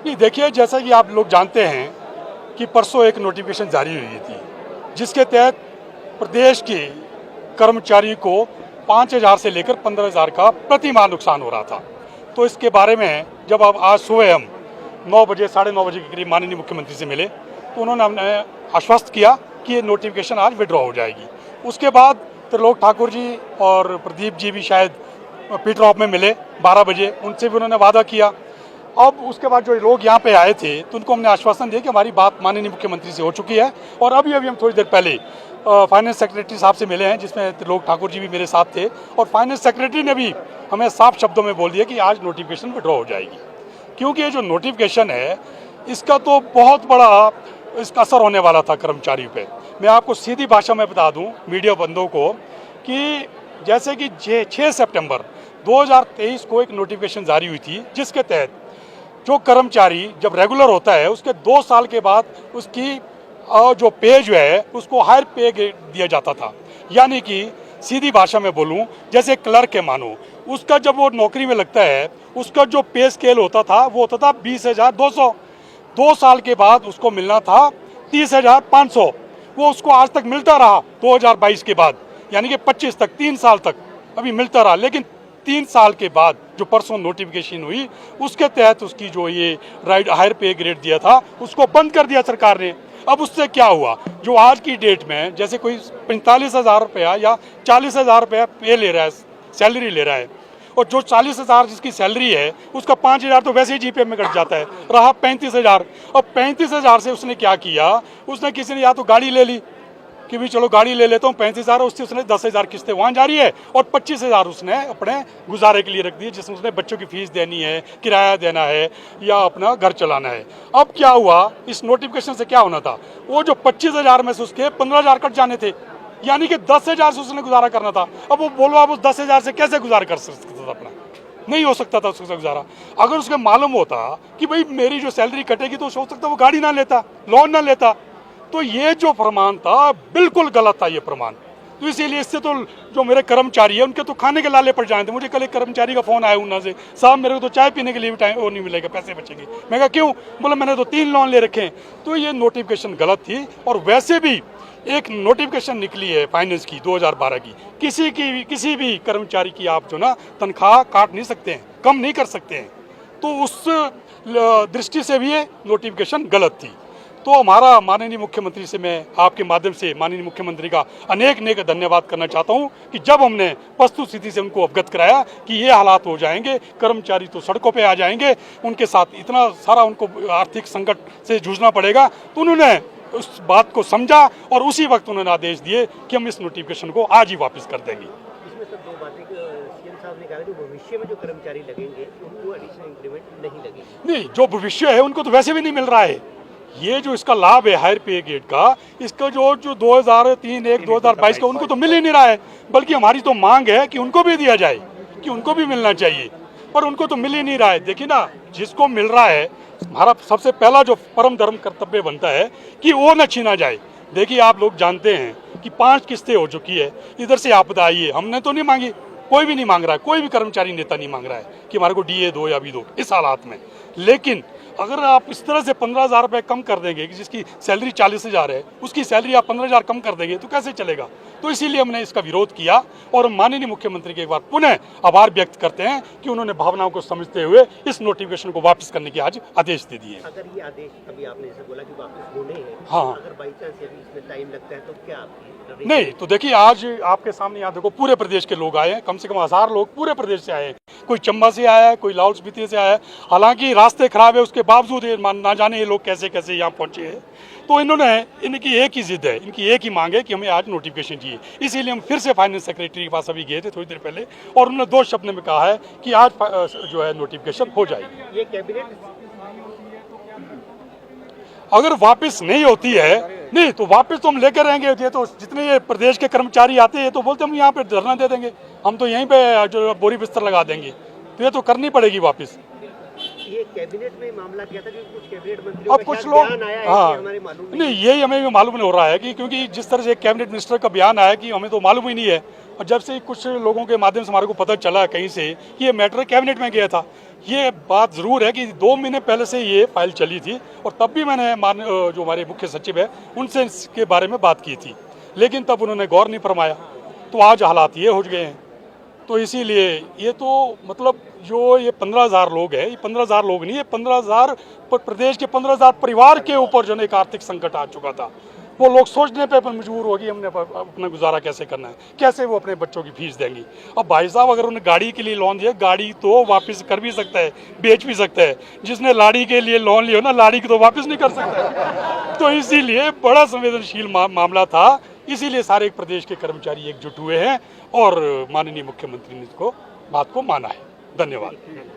नहीं, देखिए, जैसा कि आप लोग जानते हैं कि परसों एक नोटिफिकेशन जारी हुई थी जिसके तहत प्रदेश के कर्मचारी को 5,000 से लेकर 15,000 का प्रति माह नुकसान हो रहा था। तो इसके बारे में जब अब आज सुबह हम 9 बजे 9:30 बजे के करीब माननीय मुख्यमंत्री से मिले तो उन्होंने हमें आश्वस्त किया कि ये नोटिफिकेशन आज विड्रॉ हो जाएगी। उसके बाद त्रिलोक ठाकुर जी और प्रदीप जी भी शायद पीटर हॉफ में मिले 12 बजे, उनसे भी उन्होंने वादा किया। अब उसके बाद जो लोग यहाँ पे आए थे तो उनको हमने आश्वासन दिया कि हमारी बात माननीय मुख्यमंत्री से हो चुकी है। और अभी हम थोड़ी देर पहले फाइनेंस सेक्रेटरी साहब से मिले हैं, जिसमें त्रिलोक ठाकुर जी भी मेरे साथ थे, और फाइनेंस सेक्रेटरी ने भी हमें साफ शब्दों में बोल दिया कि आज नोटिफिकेशन विड्रॉ हो जाएगी। क्योंकि ये जो नोटिफिकेशन है इसका तो बहुत बड़ा इसका असर होने वाला था कर्मचारियों पे। मैं आपको सीधी भाषा में बता दूं मीडिया बंधुओं को कि जैसे कि 6 सितंबर 2023 को एक नोटिफिकेशन जारी हुई थी जिसके तहत जो कर्मचारी जब रेगुलर होता है उसके 2 साल के बाद उसकी जो पे जो है उसको हायर पे दिया जाता था। यानी कि सीधी भाषा में बोलूं, जैसे क्लर्क है मानो, उसका जब वो नौकरी में लगता है उसका जो पे स्केल होता था वो होता था 20,200। 2 साल के बाद उसको मिलना था 30,500। वो उसको आज तक मिलता रहा 2022 के बाद, यानी कि 25 तक, 3 साल तक अभी मिलता रहा। लेकिन 3 साल के बाद जो परसों नोटिफिकेशन हुई उसके तहत उसकी जो ये हायर पे ग्रेड दिया था उसको बंद कर दिया सरकार ने। अब उससे क्या हुआ, जो आज की डेट में जैसे कोई 45,000 रुपया या 40,000 रुपया पे ले रहा है, सैलरी ले रहा है, और जो 40,000 जिसकी सैलरी है उसका 5,000 तो वैसे ही जीपे में कट जाता है, रहा 35,000। और 35,000 से उसने क्या किया, उसने किसी ने या तो गाड़ी ले ली कि भी चलो गाड़ी ले लेता हूँ, 35,000, उससे उसने 10,000 किस्तें वहाँ जारी है, और 25,000 उसने अपने गुजारे के लिए रख दिए, जिसमें उसने बच्चों की फीस देनी है, किराया देना है या अपना घर चलाना है। अब क्या हुआ, इस नोटिफिकेशन से क्या होना था, वो जो 25,000 में से उसके 15,000 कट जाने थे, यानी कि 10,000 से उसने गुजारा करना था। अब वो बोलो आप उस 10,000 से कैसे गुजारा कर सकता था, अपना नहीं हो सकता था उससे गुजारा। अगर उसके मालूम होता कि भाई मेरी जो सैलरी कटेगी तो हो सकता वो गाड़ी ना लेता, लोन ना लेता। तो ये जो फरमान था बिल्कुल गलत था ये फरमान। तो इसीलिए इससे तो जो मेरे कर्मचारी है उनके तो खाने के लाले पड़ जाए थे। मुझे कल एक कर्मचारी का फोन आया उन्ना से, साहब मेरे को तो चाय पीने के लिए भी टाइम वो नहीं मिलेगा, पैसे बचेंगे। मैं कहा क्यों, बोला मैंने तो 3 लोन ले रखे हैं। तो ये नोटिफिकेशन गलत थी। और वैसे भी एक नोटिफिकेशन निकली है फाइनेंस की 2012 की, किसी भी कर्मचारी की आप जो ना तनख्वाह काट नहीं सकते हैं, कम नहीं कर सकते हैं। तो उस दृष्टि से भी ये नोटिफिकेशन गलत थी। तो हमारा माननीय मुख्यमंत्री से मैं आपके माध्यम से माननीय मुख्यमंत्री का अनेक धन्यवाद करना चाहता हूं कि जब हमने वस्तु स्थिति से उनको अवगत कराया कि ये हालात हो जाएंगे, कर्मचारी तो सड़कों पे आ जाएंगे, उनके साथ इतना सारा उनको आर्थिक संकट से जूझना पड़ेगा, तो उन्होंने उस बात को समझा और उसी वक्त उन्होंने आदेश दिए कि हम इस नोटिफिकेशन को आज ही वापस कर देंगे। इसमें सर 2 बातें, सीएम साहब ने कहा कि भविष्य में जो कर्मचारी लगेंगे उनको एडिशनल इंक्रीमेंट नहीं लगेगी। नहीं, जो भविष्य है उनको तो वैसे भी नहीं मिल रहा है। ये जो इसका लाभ है हायर पे ग्रेड का, इसका जो 2023-2022 का उनको तो मिल ही नहीं रहा है। बल्कि हमारी तो मांग है कि उनको भी दिया जाए, कि उनको भी मिलना चाहिए, पर उनको तो मिल ही नहीं रहा है। देखिए ना, जिसको मिल रहा है हमारा सबसे पहला जो परम धर्म कर्तव्य बनता है कि वो न छीना जाए। देखिए आप लोग जानते हैं कि 5 किस्तें हो चुकी है, इधर से आपदा आई है, हमने तो नहीं मांगी, कोई भी नहीं मांग रहा है, कोई भी कर्मचारी नेता नहीं मांग रहा है कि हमारे को डीए दो या भी दो इस हालात में। लेकिन अगर आप इस तरह से 15,000 रुपये कम कर देंगे कि जिसकी सैलरी 40,000 है उसकी सैलरी आप 15,000 कम कर देंगे तो कैसे चलेगा। तो इसीलिए हमने इसका विरोध किया और माननीय मुख्यमंत्री के एक बार पुनः आभार व्यक्त करते हैं कि उन्होंने भावनाओं को समझते हुए इस नोटिफिकेशन को वापस करने के आज आदेश दे दिए। अगर ये आदेश अभी आपने जैसे बोला कि वापस होने हैं, हाँ, अगर बाई चांस यदि इसमें टाइम लगता है तो क्या आपकी नहीं, तो देखिए आज आपके सामने यहाँ देखो पूरे प्रदेश के लोग आए हैं, कम से कम 1000 लोग पूरे प्रदेश से आए हैं। कोई चंबा से आया है, कोई लाहौल स्पीति से आया है। हालांकि रास्ते खराब है, उसके बावजूद ना जाने ये लोग कैसे कैसे यहाँ पहुंचे हैं। तो इनकी एक ही जिद है, इनकी एक ही मांग है कि हमें आज नोटिफिकेशन चाहिए। इसीलिए हम फिर से फाइनेंस सेक्रेटरी के पास अभी गए थे थोड़ी देर पहले, और उन्होंने 2 शब्द में कहा है कि आज जो है नोटिफिकेशन हो जाएगी। ये कैबिनेट अगर वापस नहीं होती है, नहीं तो वापस तो हम लेकर रहेंगे। ये तो जितने ये प्रदेश के कर्मचारी आते हैं तो बोलते हम यहाँ पे धरना दे देंगे, हम तो यहीं पे जो बोरी बिस्तर लगा देंगे। तो ये तो करनी पड़ेगी वापस। ये कैबिनेट में मामला क्या था कि कुछ कैबिनेट मंत्रियों अब का कुछ शायद लोग बयान आया है हाँ कि हमारे मालूम नहीं, यही हमें भी मालूम नहीं हो रहा है कि क्योंकि जिस तरह से कैबिनेट मिनिस्टर का बयान आया कि हमें तो मालूम ही नहीं है। और जब से कुछ लोगों के माध्यम से हमारे को पता चला कहीं से कि ये मैटर कैबिनेट में गया था, ये बात ज़रूर है कि 2 महीने पहले से ये फाइल चली थी और तब भी मैंने जो हमारे मुख्य सचिव है उनसे इसके बारे में बात की थी, लेकिन तब उन्होंने गौर नहीं फरमाया। तो आज हालात ये हो गए हैं। तो इसीलिए ये तो मतलब जो ये 15,000 लोग हैं, ये 15,000 लोग नहीं, ये 15,000 प्रदेश के 15,000 परिवार के ऊपर जो है एक आर्थिक संकट आ चुका था। वो लोग सोचने पे मजबूर हो गई हमने अपना गुजारा कैसे करना है, कैसे वो अपने बच्चों की फीस देंगी। अब भाई साहब अगर उन्हें गाड़ी के लिए लोन दिया, गाड़ी तो वापस कर भी सकता है, बेच भी सकता है। जिसने लाड़ी के लिए लोन लिया ना, लाड़ी को तो वापस नहीं कर सकता। तो इसीलिए बड़ा संवेदनशील मामला था, इसीलिए सारे प्रदेश के कर्मचारी एकजुट हुए हैं और माननीय मुख्यमंत्री ने इसको बात को माना है। धन्यवाद।